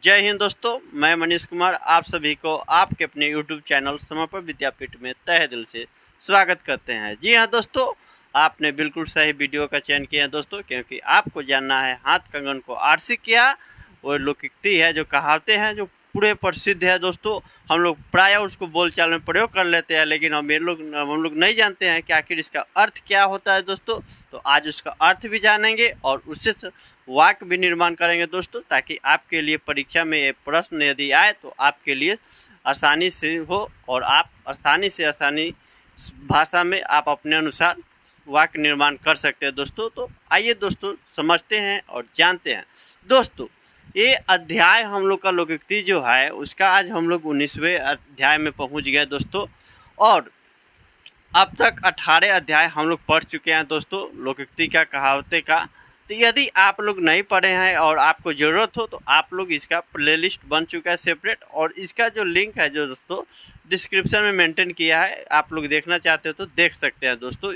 जय हिंद दोस्तों, मैं मनीष कुमार आप सभी को आपके अपने YouTube चैनल समर्पण विद्यापीठ में तहे दिल से स्वागत करते हैं। जी हाँ दोस्तों, आपने बिल्कुल सही वीडियो का चयन किया है दोस्तों, क्योंकि आपको जानना है हाथ कंगन को आरसी किया। वो लोकोक्ति है, जो कहावतें हैं, जो पूरे प्रसिद्ध है दोस्तों। हम लोग प्राय उसको बोलचाल में प्रयोग कर लेते हैं, लेकिन हम लोग नहीं जानते हैं कि आखिर इसका अर्थ क्या होता है दोस्तों। तो आज उसका अर्थ भी जानेंगे और उससे वाक्य भी निर्माण करेंगे दोस्तों, ताकि आपके लिए परीक्षा में ये प्रश्न यदि आए तो आपके लिए आसानी से हो और आप आसानी भाषा में आप अपने अनुसार वाक्य निर्माण कर सकते हैं दोस्तों। तो आइए दोस्तों समझते हैं और जानते हैं दोस्तों। ये अध्याय हम लोग का लोकोक्ति जो है उसका आज हम लोग 19वें अध्याय में पहुंच गए दोस्तों। और अब तक 18 अध्याय हम लोग पढ़ चुके हैं दोस्तों लोकोक्ति का, कहावतें का। तो यदि आप लोग नहीं पढ़े हैं और आपको ज़रूरत हो तो आप लोग इसका प्लेलिस्ट बन चुका है सेपरेट, और इसका जो लिंक है जो दोस्तों डिस्क्रिप्शन में मेंटेन किया है। आप लोग देखना चाहते हो तो देख सकते हैं दोस्तों।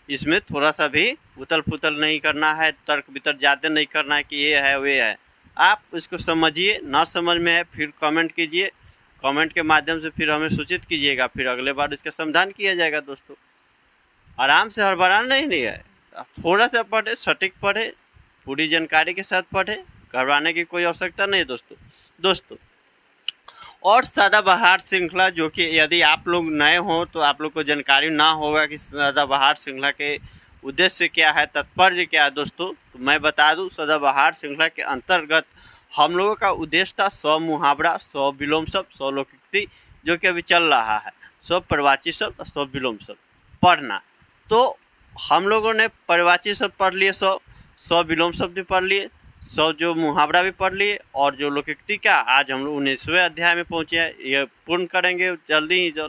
इसमें थोड़ा सा भी उतल पुतल नहीं करना है, तर्क वितर्क ज़्यादा नहीं करना है कि ये है वे है। आप इसको समझिए, ना समझ में है फिर कमेंट कीजिए, कमेंट के माध्यम से फिर हमें सूचित कीजिएगा, फिर अगले बार इसका समाधान किया जाएगा दोस्तों। आराम से हड़बड़ाना नहीं है, थोड़ा सा पढ़े, सटीक पढ़े, पूरी जानकारी के साथ पढ़े, घबराने की कोई आवश्यकता नहीं है दोस्तों। और सदाबहार श्रृंखला, जो कि यदि आप लोग नए हो तो आप लोग को जानकारी ना होगा कि सदाबहार श्रृंखला के उद्देश्य क्या है, तात्पर्य क्या है दोस्तों, तो मैं बता दूं। सदाबहार श्रृंखला के अंतर्गत हम लोगों का उद्देश्य था 100 मुहावरा, 100 विलोम शब्द, 100 लोकोक्ति जो कि अभी चल रहा है, 100 प्रवाची शब्द, 100 विलोम शब्द पढ़ना। तो हम लोगों ने प्रवाची शब्द पढ़ लिए, 100 विलोम शब्द भी पढ़ लिए, 100 जो मुहावरा भी पढ़ लिए, और जो लोकोक्ति का आज हम लोग 19वें अध्याय में पहुंचे हैं। ये पूर्ण करेंगे जल्दी ही, जो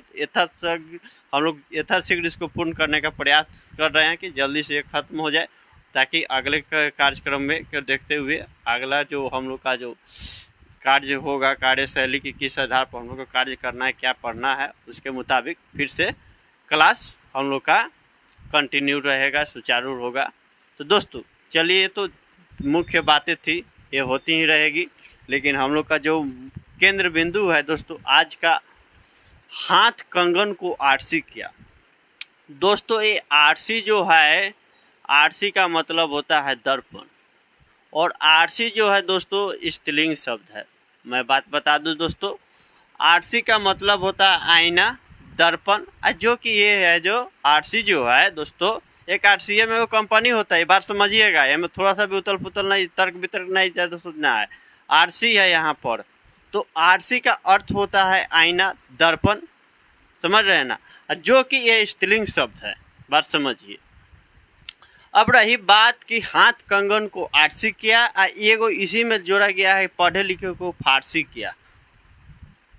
हम लोग यथाशीघ्र इसको पूर्ण करने का प्रयास कर रहे हैं कि जल्दी से ये खत्म हो जाए, ताकि अगले कार्यक्रम में देखते हुए अगला जो हम लोग का जो कार्य होगा, कार्यशैली की किस आधार पर हम लोग को कार्य करना है, क्या पढ़ना है, उसके मुताबिक फिर से क्लास हम लोग का कंटिन्यू रहेगा, सुचारू होगा। तो दोस्तों चलिए, तो मुख्य बातें थी, ये होती ही रहेगी, लेकिन हम लोग का जो केंद्र बिंदु है दोस्तों आज का, हाथ कंगन को आरसी किया दोस्तों। ये आरसी जो है, आरसी का मतलब होता है दर्पण, और आरसी जो है दोस्तों स्त्रीलिंग शब्द है। मैं बात बता दूं दोस्तों, आरसी का मतलब होता है आईना, दर्पण, जो कि ये है जो आरसी जो है दोस्तों, एक आरसीए में वो कंपनी होता है, बात समझिएगा। ये में थोड़ा सा भी उतल पुतल नहीं, तर्क वितर्क नहीं ज़्यादा सोचना है। आरसी है यहाँ पर, तो आरसी का अर्थ होता है आईना, दर्पण, समझ रहे हैं ना, जो कि ये स्त्रीलिंग शब्द है, बात समझिए। अब रही बात कि हाथ कंगन को आरसी किया, एगो इसी में जोड़ा गया है पढ़े लिखे को फारसी किया।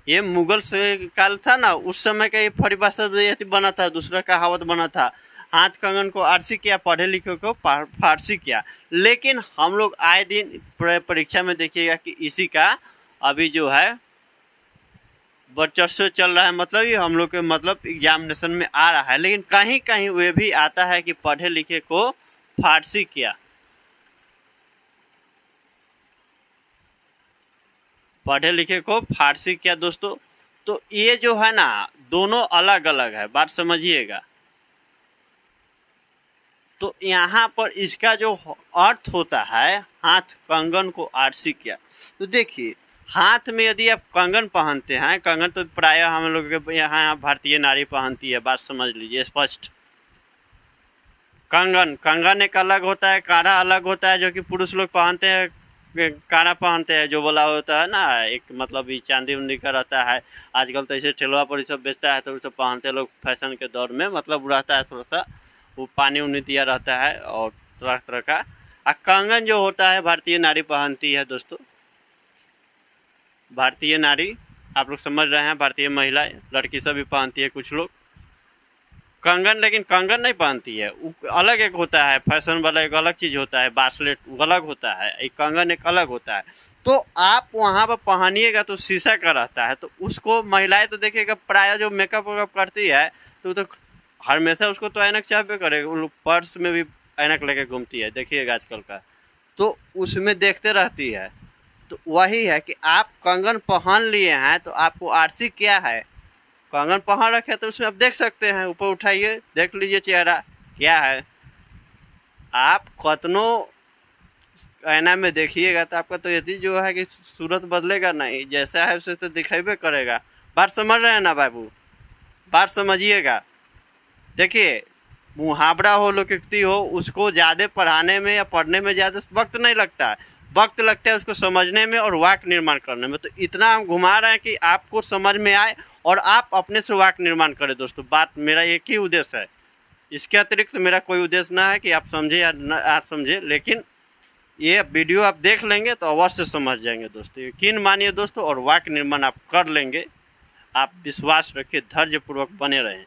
ये मुगल से काल था ना, उस समय का ये परिभाषा बना था, दूसरा कहावत बना था, हाथ कंगन को आरसी किया, पढ़े लिखे को फारसी किया। लेकिन हम लोग आए दिन परीक्षा में देखिएगा कि इसी का अभी जो है वर्चस्व चल रहा है, मतलब ये हम लोग के मतलब एग्जामिनेशन में आ रहा है। लेकिन कहीं कहीं वे भी आता है कि पढ़े लिखे को फारसी किया, पढ़े लिखे को फारसी किया दोस्तों। तो ये जो है ना, दोनों अलग अलग है, बात समझिएगा। तो यहाँ पर इसका जो अर्थ होता है हाथ कंगन को आरसी किया, तो देखिए हाथ में यदि आप कंगन पहनते हैं, कंगन तो प्रायः हम लोग के यहाँ भारतीय नारी पहनती है, बात समझ लीजिए स्पष्ट। कंगन एक अलग होता है, काढ़ा अलग होता है, जो कि पुरुष लोग पहनते हैं, काढ़ा पहनते हैं, जो बोला होता है ना, एक मतलब ये चांदी उंदी का रहता है। आजकल तो ऐसे ठेलवा पर सब बेचता है, तो सब पहनते लोग फैशन के दौर में, मतलब रहता है थोड़ा सा वो पानी उनी दिया रहता है, और तरह तरह का। कंगन जो होता है भारतीय नारी पहनती है दोस्तों, भारतीय नारी, आप लोग समझ रहे हैं, भारतीय महिलाएं, लड़की सब भी पहनती है कुछ लोग कंगन, लेकिन कंगन नहीं पहनती है, अलग एक होता है फैशन वाला, एक अलग चीज़ होता है, ब्रेसलेट अलग होता है, एक कंगन एक अलग होता है। तो आप वहाँ पर पहनिएगा तो शीशा का रहता है, तो उसको महिलाएं तो देखिएगा प्रायः जो मेकअप वेकअप करती है तो हमेशा उसको तो ऐनक चाहबे करेगा, वो लोग पर्स में भी ऐनक लेके घूमती है, देखिएगा आजकल का, तो उसमें देखते रहती है। तो वही है कि आप कंगन पहन लिए हैं तो आपको आरसी क्या है, कंगन पहन रखे तो उसमें आप देख सकते हैं, ऊपर उठाइए देख लीजिए चेहरा क्या है। आप कतनो आईना में देखिएगा तो आपका तो यदि जो है कि सूरत बदलेगा नहीं, जैसा है उसे तो दिखेबे करेगा। बात समझ रहे हैं ना बाबू, बात समझिएगा। देखिए मुहावरा हो लोकोक्ति हो, उसको ज़्यादा पढ़ाने में या पढ़ने में ज़्यादा वक्त नहीं लगता है, वक्त लगता है उसको समझने में और वाक्य निर्माण करने में। तो इतना हम घुमा रहे हैं कि आपको समझ में आए और आप अपने से वाक्य निर्माण करें। दोस्तों बात मेरा एक ही उद्देश्य है, इसके अतिरिक्त मेरा कोई उद्देश्य ना है कि आप समझे या ना समझे, लेकिन ये वीडियो आप देख लेंगे तो अवश्य समझ जाएंगे दोस्तों, यकीन मानिए दोस्तों, और वाक्य निर्माण आप कर लेंगे। आप विश्वास रखिए, धैर्यपूर्वक बने रहें।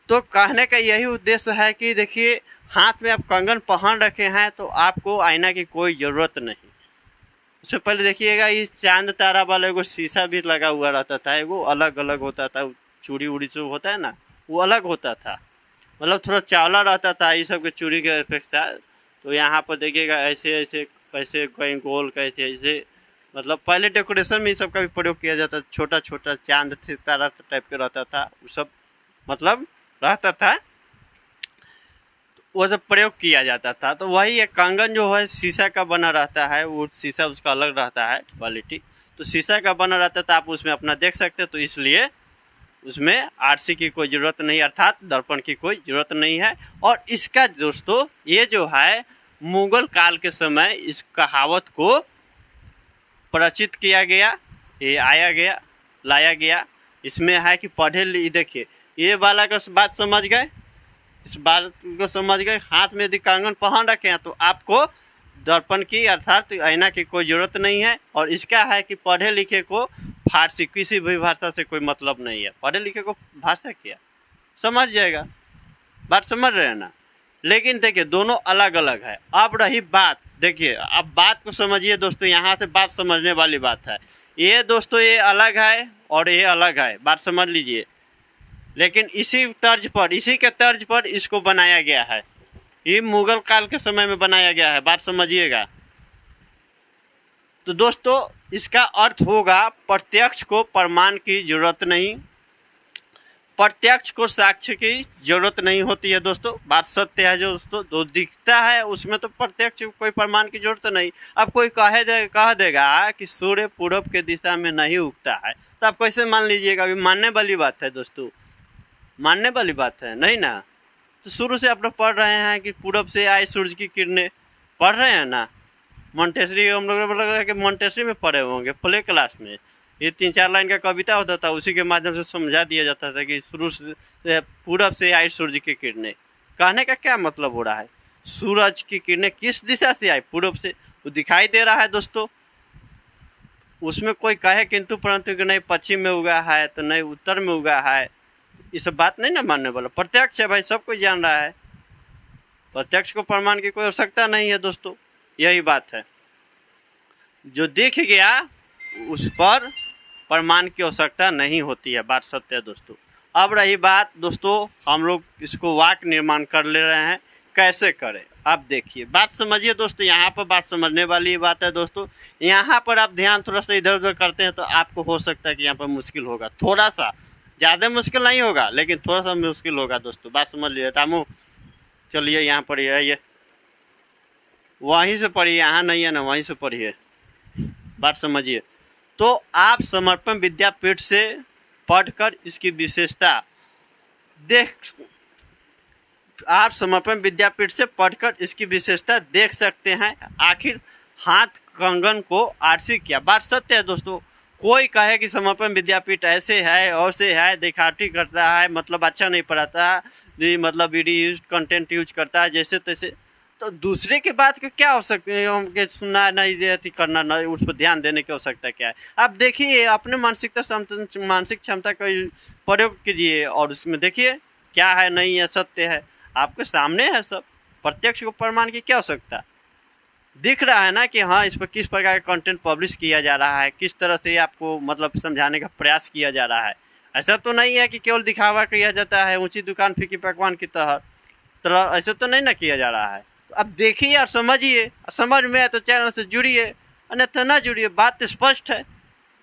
तो कहने का यही उद्देश्य है कि देखिए हाथ में आप कंगन पहन रखे हैं तो आपको आईना की कोई ज़रूरत नहीं। उससे पहले देखिएगा इस चांद तारा वाला एगो शीशा भी लगा हुआ रहता था, एगो अलग अलग होता था, चूड़ी उड़ी जो होता है ना वो अलग होता था, मतलब थोड़ा चावला रहता था ये सब के चूड़ी के अपेक्षा। तो यहाँ पर देखिएगा ऐसे ऐसे कैसे कहीं गोल कैसे ऐसे, मतलब पहले डेकोरेशन में इस सब का भी प्रयोग किया जाता था। छोटा छोटा चांद सितारा टाइप के रहता था, वो सब मतलब रहता था, वो सब प्रयोग किया जाता था। तो वही एक कंगन जो है शीशा का बना रहता है, वो शीशा उसका अलग रहता है क्वालिटी, तो शीशा का बना रहता था, आप उसमें अपना देख सकते, तो इसलिए उसमें आरसी की कोई ज़रूरत नहीं, अर्थात दर्पण की कोई ज़रूरत नहीं है। और इसका दोस्तों ये जो है मुगल काल के समय इस कहावत को प्रचित किया गया, ये आया गया लाया गया। इसमें है कि पढ़े, देखिए ये वाला का बात समझ गए, इस बात को समझ गए। हाथ में यदि कंगन पहन रखे हैं तो आपको दर्पण की अर्थात आईना की कोई ज़रूरत नहीं है। और इसका है कि पढ़े लिखे को फारसी किसी भी भाषा से कोई मतलब नहीं है, पढ़े लिखे को भाषा क्या समझ जाएगा, बात समझ रहे हैं ना। लेकिन देखिए दोनों अलग अलग है। अब रही बात, देखिए अब बात को समझिए दोस्तों, यहाँ से बात समझने वाली बात है। ये दोस्तों ये अलग है और ये अलग है, बात समझ लीजिए। लेकिन इसी तर्ज पर, इसी के तर्ज पर इसको बनाया गया है, ये मुगल काल के समय में बनाया गया है, बात समझिएगा। तो दोस्तों इसका अर्थ होगा प्रत्यक्ष को प्रमाण की जरूरत नहीं, प्रत्यक्ष को साक्ष्य की जरूरत नहीं होती है दोस्तों, बात सत्य है। जो दोस्तों जो दिखता है उसमें तो प्रत्यक्ष कोई प्रमाण की जरूरत नहीं। अब कोई कह देगा कि सूर्य पूरब के दिशा में नहीं उगता है, तो आप कैसे मान लीजिएगा, अभी मानने वाली बात है दोस्तों, मानने वाली बात है नहीं ना। तो शुरू से आप लोग पढ़ रहे हैं कि पूरब से आए सूरज की किरणें, पढ़ रहे हैं ना। मोंटेसरी हम लोग मोंटेसरी में पढ़े होंगे प्ले क्लास में, ये 3-4 लाइन का कविता होता था, उसी के माध्यम से समझा दिया जाता था कि शुरू से पूरब से आई सूरज की किरणें। कहने का क्या मतलब हो रहा है, सूरज की किरणें किस दिशा से आई, पूरब से, वो दिखाई दे रहा है दोस्तों। उसमें कोई कहे किंतु परंतु कि नहीं पश्चिम में उगा है तो नहीं उत्तर में उगा है, ये सब बात नहीं ना मानने वाला। प्रत्यक्ष है भाई, सब कोई जान रहा है, प्रत्यक्ष को प्रमाण की कोई आवश्यकता नहीं है दोस्तों, यही बात है। जो दिख गया उस पर प्रमाण की आवश्यकता नहीं होती है, बात सत्य है दोस्तों। अब रही बात दोस्तों, हम लोग इसको वाक्य निर्माण कर ले रहे हैं, कैसे करें आप देखिए, बात समझिए दोस्तों। यहाँ पर बात समझने वाली बात है दोस्तों। यहाँ पर आप ध्यान थोड़ा सा इधर उधर करते हैं तो आपको हो सकता है कि यहाँ पर मुश्किल होगा, थोड़ा सा, ज़्यादा मुश्किल नहीं होगा लेकिन थोड़ा सा मुश्किल होगा दोस्तों, बात समझ लीजिए। रामू चलिए यहाँ पढ़िए, ये वहीं से पढ़िए, यहाँ नहीं है ना, वहीं से पढ़िए, बात समझिए। तो आप समर्पण विद्यापीठ से पढ़कर इसकी विशेषता आप समर्पण विद्यापीठ से पढ़कर इसकी विशेषता देख सकते हैं। आखिर हाथ कंगन को आरसी किया, बात सत्य है दोस्तों। कोई कहे कि समर्पण विद्यापीठ ऐसे है और से है, दिखावटी करता है, मतलब अच्छा नहीं पढ़ाता, मतलब वीडियो यूज कंटेंट यूज करता है जैसे तैसे, तो दूसरे के बात का क्या हो सकता है, हमके सुनना नहीं करना नहीं, उस पर ध्यान देने की आवश्यकता क्या है। आप देखिए अपने मानसिक क्षमता का प्रयोग कीजिए और उसमें देखिए क्या है नहीं है, सत्य है आपके सामने है सब। प्रत्यक्ष को प्रमाण की क्या आवश्यकता, दिख रहा है ना कि हाँ इस पर किस प्रकार का कंटेंट पब्लिश किया जा रहा है, किस तरह से आपको मतलब समझाने का प्रयास किया जा रहा है। ऐसा तो नहीं है कि केवल दिखावा किया जाता है, ऊंची दुकान फीकी पकवान की तरह ऐसा तो नहीं ना किया जा रहा है। अब देखिए और समझिए, समझ में आए तो चैनल से जुड़िए अन्यथा न जुड़िए। बात स्पष्ट है,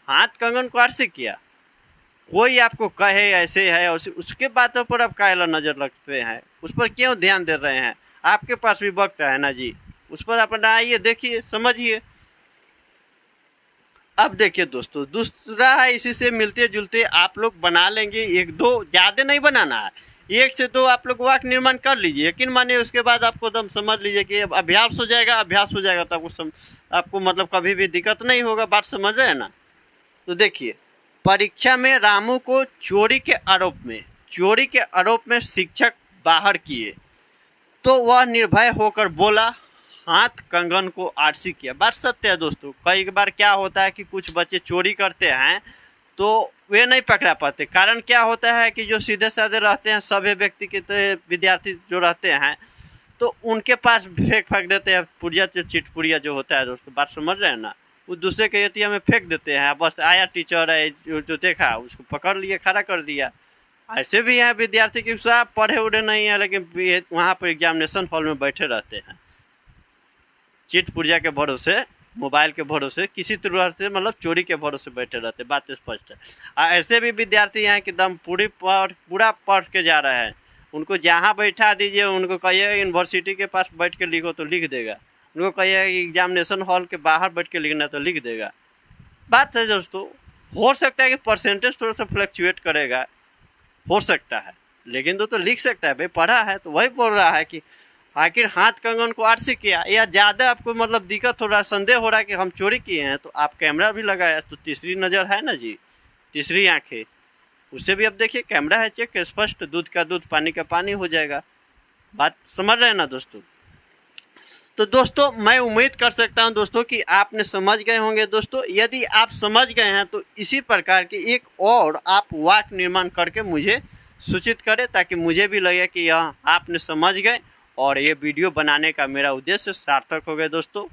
हाथ कंगन को आरसी किया। कोई आपको कहे ऐसे है उसके बातों पर आप कायला नजर रखते हैं, उस पर क्यों ध्यान दे रहे हैं? आपके पास भी वक्त है ना जी, उस पर अपना आइए, देखिए, समझिए। अब देखिए दोस्तों, दूसरा है, इसी से मिलते जुलते आप लोग बना लेंगे, एक दो, ज़्यादा नहीं बनाना है, 1 से 2 आप लोग वाक्य निर्माण कर लीजिए। यकीन मानिए उसके बाद आपको दम समझ लीजिए कि अब अभ्यास हो जाएगा, तो आपको मतलब कभी भी दिक्कत नहीं होगा। बात समझ रहे हैं ना? तो देखिए, परीक्षा में रामू को चोरी के आरोप में शिक्षक बाहर किए तो वह निर्भय होकर बोला, हाथ कंगन को आरसी किया। बात सत्य है दोस्तों। कई बार क्या होता है कि कुछ बच्चे चोरी करते हैं तो वे नहीं पकड़ा पाते। कारण क्या होता है कि जो सीधे साधे रहते हैं, सभ्य व्यक्ति के विद्यार्थी जो रहते हैं, तो उनके पास फेंक देते हैं पुड़िया, चिटपुड़िया जो होता है दोस्तों। बात समझ रहे हैं ना? वो दूसरे के एतिया में फेंक देते हैं, बस आया टीचर है जो देखा उसको पकड़ लिए, खड़ा कर दिया। ऐसे भी हैं विद्यार्थी कि सब पढ़े उड़े नहीं है, लेकिन वहाँ पर एग्जामिनेशन हॉल में बैठे रहते हैं, चिट पुर्जा के भरोसे, मोबाइल के भरोसे, किसी तरह से मतलब चोरी के भरोसे बैठे रहते। बात स्पष्ट है। ऐसे भी विद्यार्थी हैं कि दम पूरा पढ़ के जा रहे हैं, उनको जहाँ बैठा दीजिए, उनको कहिए यूनिवर्सिटी के पास बैठ के लिखो तो लिख देगा, उनको कहिए एग्जामिनेशन हॉल के बाहर बैठ के लिखना तो लिख देगा। बात है दोस्तों, हो सकता है कि परसेंटेज थोड़ा सा फ्लक्चुएट करेगा, हो सकता है, लेकिन तो लिख सकता है भाई, पढ़ा है। तो वही बोल रहा है कि आखिर हाथ कंगन को आरसी किया, या ज़्यादा आपको मतलब दिक्कत हो रहा है, संदेह हो रहा है कि हम चोरी किए हैं, तो आप कैमरा भी लगाया, तो तीसरी नज़र है ना जी, तीसरी आंखें, उससे भी अब देखिए, कैमरा है चेक, स्पष्ट, दूध का दूध, पानी का पानी हो जाएगा। बात समझ रहे हैं ना दोस्तों? तो दोस्तों, मैं उम्मीद कर सकता हूं दोस्तों कि आपने समझ गए होंगे। दोस्तों, यदि आप समझ गए हैं तो इसी प्रकार के एक और आप वाक्य निर्माण करके मुझे सूचित करें, ताकि मुझे भी लगे कि यह आपने समझ गए और ये वीडियो बनाने का मेरा उद्देश्य सार्थक हो गया। दोस्तों,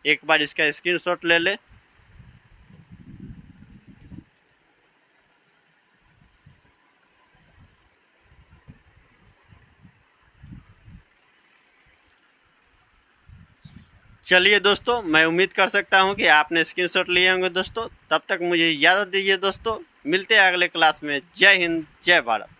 एक बार इसका स्क्रीनशॉट ले लें। चलिए दोस्तों, मैं उम्मीद कर सकता हूं कि आपने स्क्रीनशॉट लिए होंगे दोस्तों। तब तक मुझे इजाज़त दीजिए दोस्तों, मिलते हैं अगले क्लास में। जय हिंद, जय भारत।